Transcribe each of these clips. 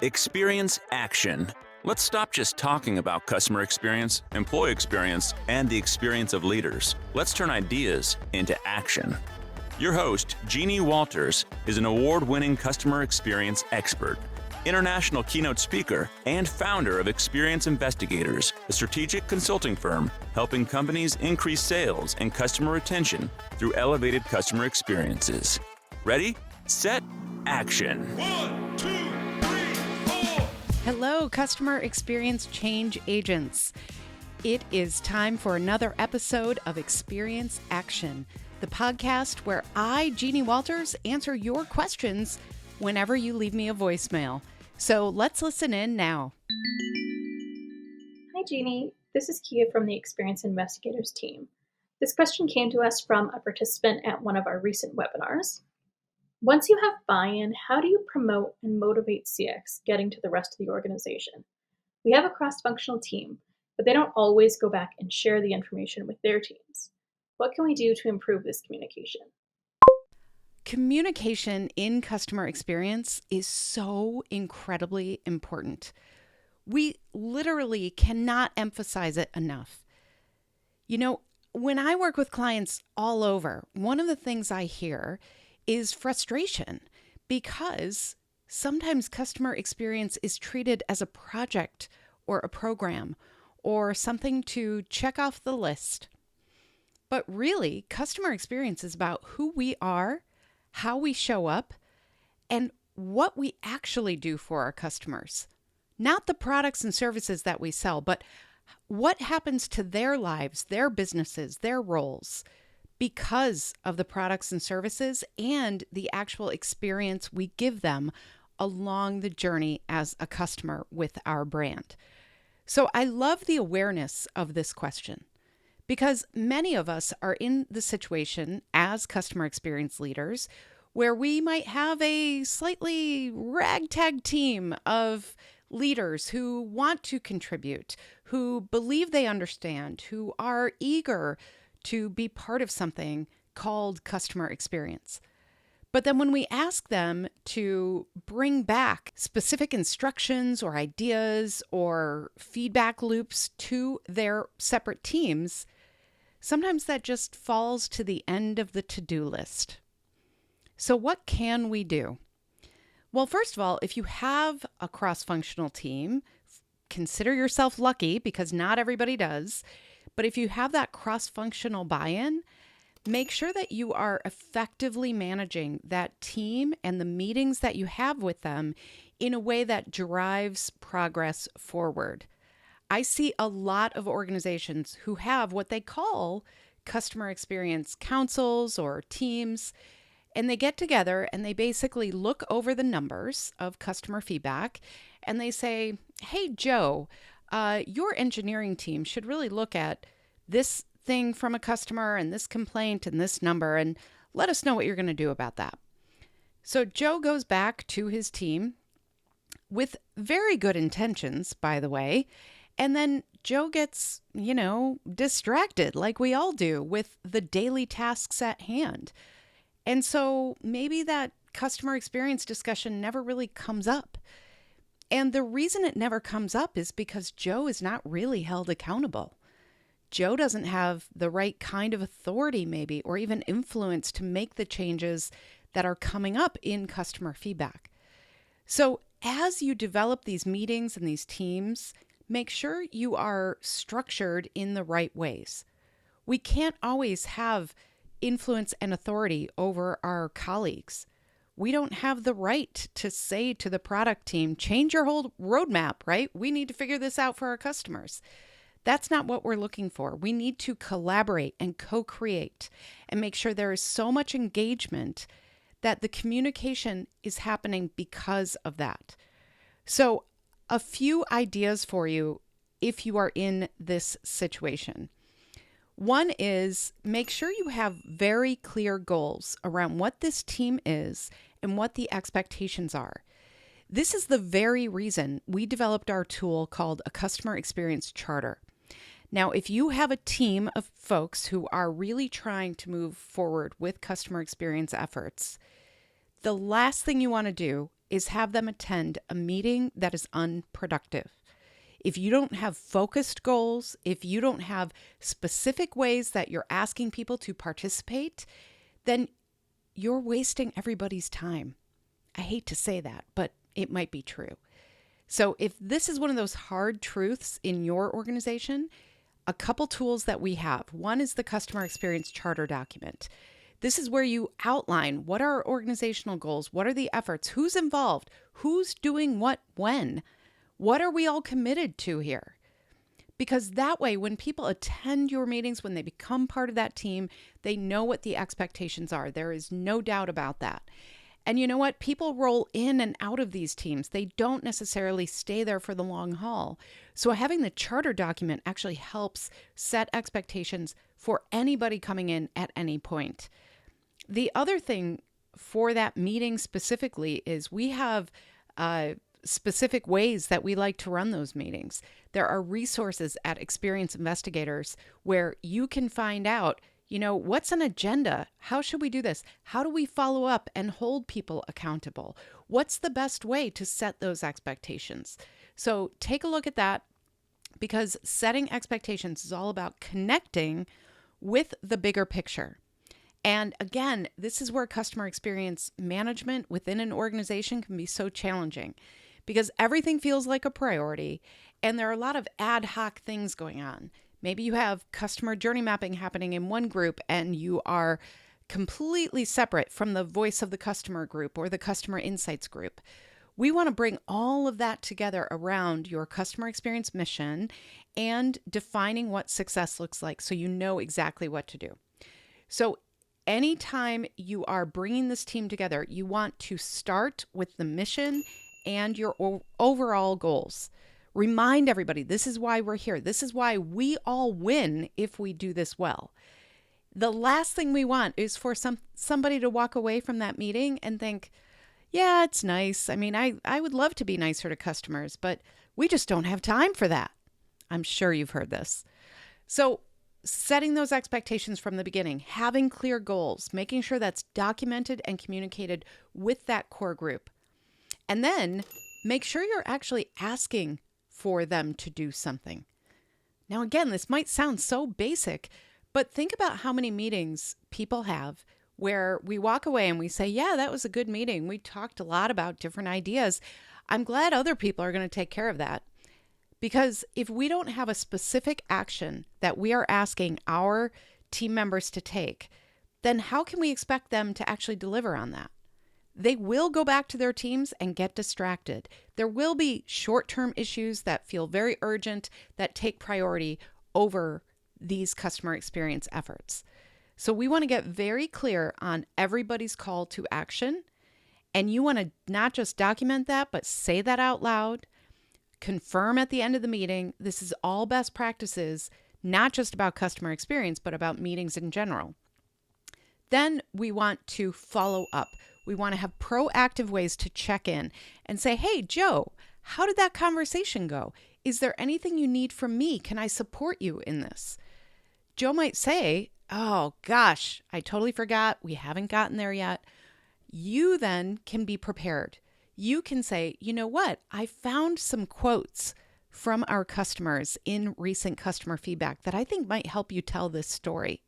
Experience action. Let's stop just talking about customer experience, employee experience, and the experience of leaders. Let's turn ideas into action. Your host, Jeannie Walters, is an award-winning customer experience expert, international keynote speaker, and founder of Experience Investigators, a strategic consulting firm helping companies increase sales and customer retention through elevated customer experiences. Ready, set, action. 1, 2, 3, 4. Hello, customer experience change agents. It is time for another episode of Experience Action, the podcast where I, Jeannie Walters, answer your questions whenever you leave me a voicemail. So let's listen in now. Hi, Jeannie. This is Kia from the Experience Investigators team. This question came to us from a participant at one of our recent webinars. Once you have buy-in, how do you promote and motivate CX getting to the rest of the organization? We have a cross-functional team, but they don't always go back and share the information with their teams. What can we do to improve this communication? Communication in customer experience is so incredibly important. We literally cannot emphasize it enough. You know, when I work with clients all over, one of the things I hear is frustration because sometimes customer experience is treated as a project or a program or something to check off the list. But really, customer experience is about who we are, how we show up, and what we actually do for our customers. Not the products and services that we sell, but what happens to their lives, their businesses, their roles because of the products and services and the actual experience we give them along the journey as a customer with our brand. So I love the awareness of this question because many of us are in the situation as customer experience leaders where we might have a slightly ragtag team of leaders who want to contribute, who believe they understand, who are eager to be part of something called customer experience. But then when we ask them to bring back specific instructions or ideas or feedback loops to their separate teams, sometimes that just falls to the end of the to-do list. So what can we do? Well, first of all, if you have a cross-functional team, consider yourself lucky because not everybody does. But if you have that cross-functional buy-in, make sure that you are effectively managing that team and the meetings that you have with them in a way that drives progress forward. I see a lot of organizations who have what they call customer experience councils or teams, and they get together and they basically look over the numbers of customer feedback and they say, hey, Joe, your engineering team should really look at this thing from a customer and this complaint and this number and let us know what you're going to do about that. So Joe goes back to his team with very good intentions, by the way, and then Joe gets, distracted like we all do with the daily tasks at hand. And so maybe that customer experience discussion never really comes up. And the reason it never comes up is because Joe is not really held accountable. Joe doesn't have the right kind of authority maybe, or even influence to make the changes that are coming up in customer feedback. So as you develop these meetings and these teams, make sure you are structured in the right ways. We can't always have influence and authority over our colleagues. We don't have the right to say to the product team, change your whole roadmap, right? We need to figure this out for our customers. That's not what we're looking for. We need to collaborate and co-create and make sure there is so much engagement that the communication is happening because of that. So a few ideas for you if you are in this situation. One is make sure you have very clear goals around what this team is and what the expectations are. This is the very reason we developed our tool called a customer experience charter. Now, if you have a team of folks who are really trying to move forward with customer experience efforts, the last thing you want to do is have them attend a meeting that is unproductive. If you don't have focused goals, if you don't have specific ways that you're asking people to participate, then you're wasting everybody's time. I hate to say that, but it might be true. So if this is one of those hard truths in your organization, a couple tools that we have. One is the Customer Experience Charter document. This is where you outline what are our organizational goals, what are the efforts, who's involved, who's doing what when, what are we all committed to here? Because that way, when people attend your meetings, when they become part of that team, they know what the expectations are. There is no doubt about that. And you know what? People roll in and out of these teams. They don't necessarily stay there for the long haul. So having the charter document actually helps set expectations for anybody coming in at any point. The other thing for that meeting specifically is we have specific ways that we like to run those meetings. There are resources at Experience Investigators where you can find out, what's an agenda? How should we do this? How do we follow up and hold people accountable? What's the best way to set those expectations? So take a look at that, because setting expectations is all about connecting with the bigger picture. And again, this is where customer experience management within an organization can be so challenging, because everything feels like a priority and there are a lot of ad hoc things going on. Maybe you have customer journey mapping happening in one group and you are completely separate from the voice of the customer group or the customer insights group. We want to bring all of that together around your customer experience mission and defining what success looks like so you know exactly what to do. So anytime you are bringing this team together, you want to start with the mission and your overall goals. Remind everybody, this is why we're here. This is why we all win if we do this well. The last thing we want is for somebody to walk away from that meeting and think, yeah, it's nice. I mean, I would love to be nicer to customers, but we just don't have time for that. I'm sure you've heard this. So setting those expectations from the beginning, having clear goals, making sure that's documented and communicated with that core group. And then make sure you're actually asking for them to do something. Now, again, this might sound so basic, but think about how many meetings people have where we walk away and we say, yeah, that was a good meeting. We talked a lot about different ideas. I'm glad other people are going to take care of that. Because if we don't have a specific action that we are asking our team members to take, then how can we expect them to actually deliver on that? They will go back to their teams and get distracted. There will be short-term issues that feel very urgent that take priority over these customer experience efforts. So we want to get very clear on everybody's call to action. And you want to not just document that, but say that out loud. Confirm at the end of the meeting, this is all best practices, not just about customer experience, but about meetings in general. Then we want to follow up. We want to have proactive ways to check in and say, hey, Joe, how did that conversation go? Is there anything you need from me? Can I support you in this? Joe might say, oh gosh, I totally forgot. We haven't gotten there yet. You then can be prepared. You can say, you know what? I found some quotes from our customers in recent customer feedback that I think might help you tell this story.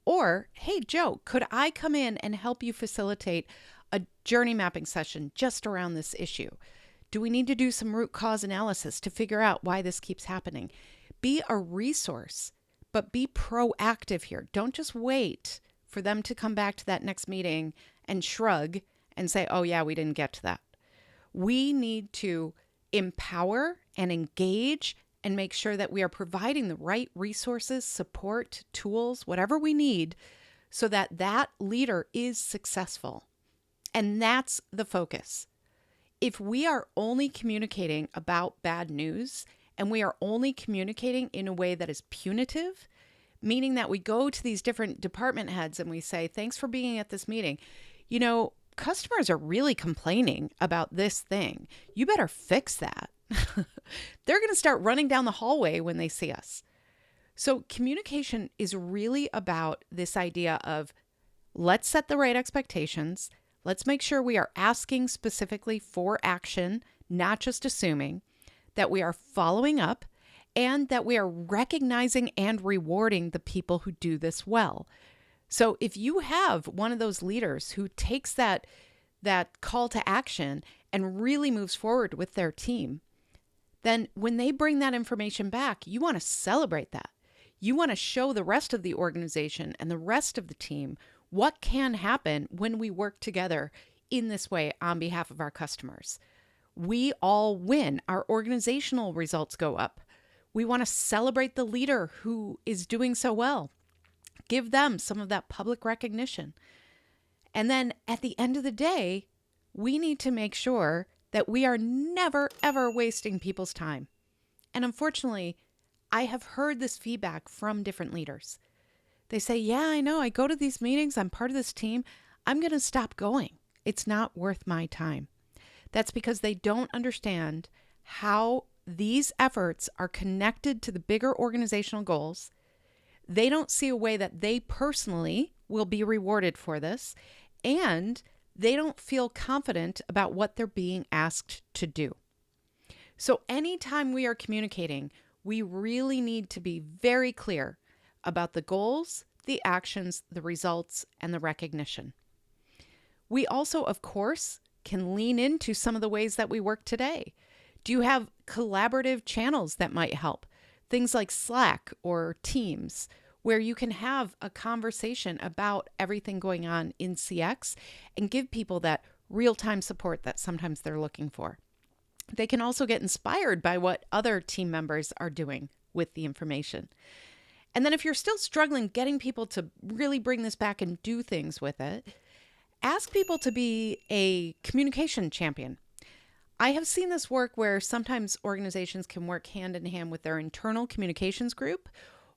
Or, hey, Joe, could I come in and help you facilitate a journey mapping session just around this issue? Do we need to do some root cause analysis to figure out why this keeps happening? Be a resource, but be proactive here. Don't just wait for them to come back to that next meeting and shrug and say, oh yeah, we didn't get to that. We need to empower and engage and make sure that we are providing the right resources, support, tools, whatever we need so that that leader is successful. And that's the focus. If we are only communicating about bad news and we are only communicating in a way that is punitive, meaning that we go to these different department heads and we say, thanks for being at this meeting. You know, customers are really complaining about this thing. You better fix that. They're going to start running down the hallway when they see us. So communication is really about this idea of let's set the right expectations. Let's make sure we are asking specifically for action, not just assuming, that we are following up, and that we are recognizing and rewarding the people who do this well. So if you have one of those leaders who takes that call to action and really moves forward with their team, then when they bring that information back, you want to celebrate that. You want to show the rest of the organization and the rest of the team what can happen when we work together in this way on behalf of our customers. We all win. Our organizational results go up. We want to celebrate the leader who is doing so well. Give them some of that public recognition. And then at the end of the day, we need to make sure that we are never, ever wasting people's time. And unfortunately, I have heard this feedback from different leaders. They say, yeah, I know, I go to these meetings, I'm part of this team, I'm going to stop going. It's not worth my time. That's because they don't understand how these efforts are connected to the bigger organizational goals. They don't see a way that they personally will be rewarded for this, and they don't feel confident about what they're being asked to do. So anytime we are communicating, we really need to be very clear about the goals, the actions, the results, and the recognition. We also, of course, can lean into some of the ways that we work today. Do you have collaborative channels that might help? Things like Slack or Teams, where you can have a conversation about everything going on in CX and give people that real-time support that sometimes they're looking for. They can also get inspired by what other team members are doing with the information. And then if you're still struggling getting people to really bring this back and do things with it, ask people to be a communication champion. I have seen this work where sometimes organizations can work hand in hand with their internal communications group,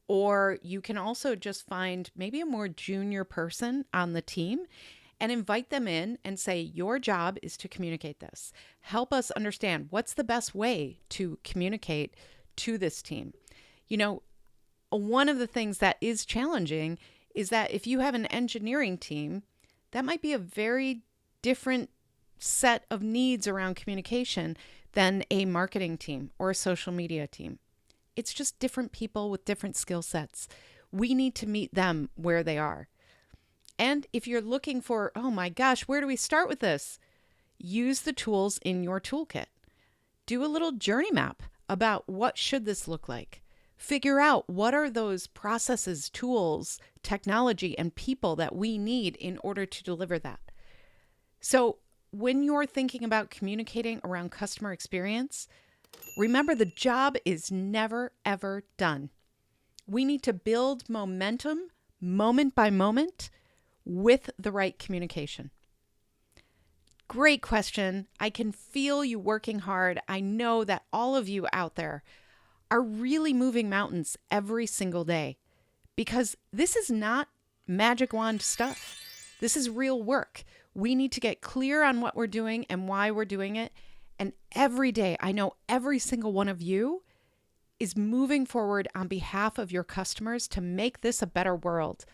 or you can also just find maybe a more junior person on the team and invite them in and say, your job is to communicate this. Help us understand what's the best way to communicate to this team. You know, one of the things that is challenging is that if you have an engineering team, that might be a very different set of needs around communication than a marketing team or a social media team. It's just different people with different skill sets. We need to meet them where they are. And if you're looking for, oh my gosh, where do we start with this? Use the tools in your toolkit. Do a little journey map about what should this look like. Figure out what are those processes, tools, technology, and people that we need in order to deliver that. So when you're thinking about communicating around customer experience, remember the job is never, ever done. We need to build momentum moment by moment with the right communication. Great question. I can feel you working hard. I know that all of you out there are really moving mountains every single day, because this is not magic wand stuff. This is real work. We need to get clear on what we're doing and why we're doing it. And every day, I know every single one of you is moving forward on behalf of your customers to make this a better world.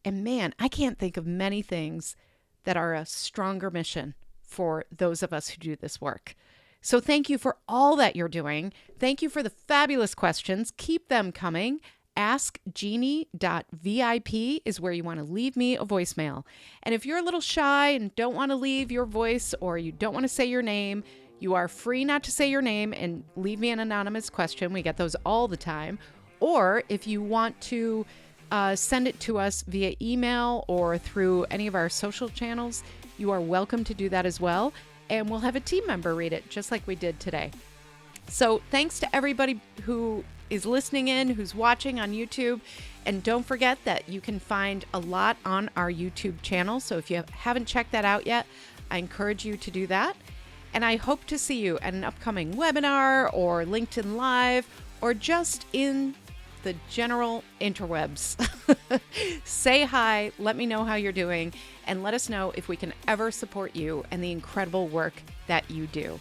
And man, I can't think of many things that are a stronger mission for those of us who do this work. So thank you for all that you're doing. Thank you for the fabulous questions. Keep them coming. AskJeannie.vip is where you want to leave me a voicemail. And if you're a little shy and don't want to leave your voice, or you don't want to say your name, you are free not to say your name and leave me an anonymous question. We get those all the time. Or if you want to send it to us via email or through any of our social channels, you are welcome to do that as well. And we'll have a team member read it just like we did today. So thanks to everybody who is listening in, who's watching on YouTube. And don't forget that you can find a lot on our YouTube channel. So if you haven't checked that out yet, I encourage you to do that. And I hope to see you at an upcoming webinar or LinkedIn Live or just in the general interwebs. Say hi, let me know how you're doing, and let us know if we can ever support you and the incredible work that you do.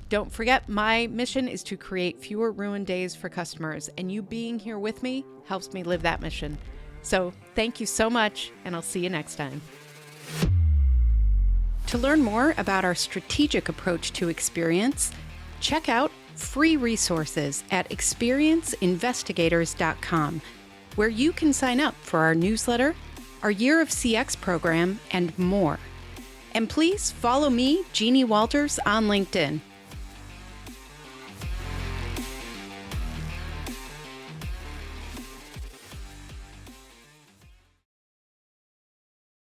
Don't forget, my mission is to create fewer ruined days for customers, and you being here with me helps me live that mission. So thank you so much, and I'll see you next time. To learn more about our strategic approach to experience, check out free resources at experienceinvestigators.com, where you can sign up for our newsletter, our Year of CX program, and more. And please follow me, Jeannie Walters, on LinkedIn.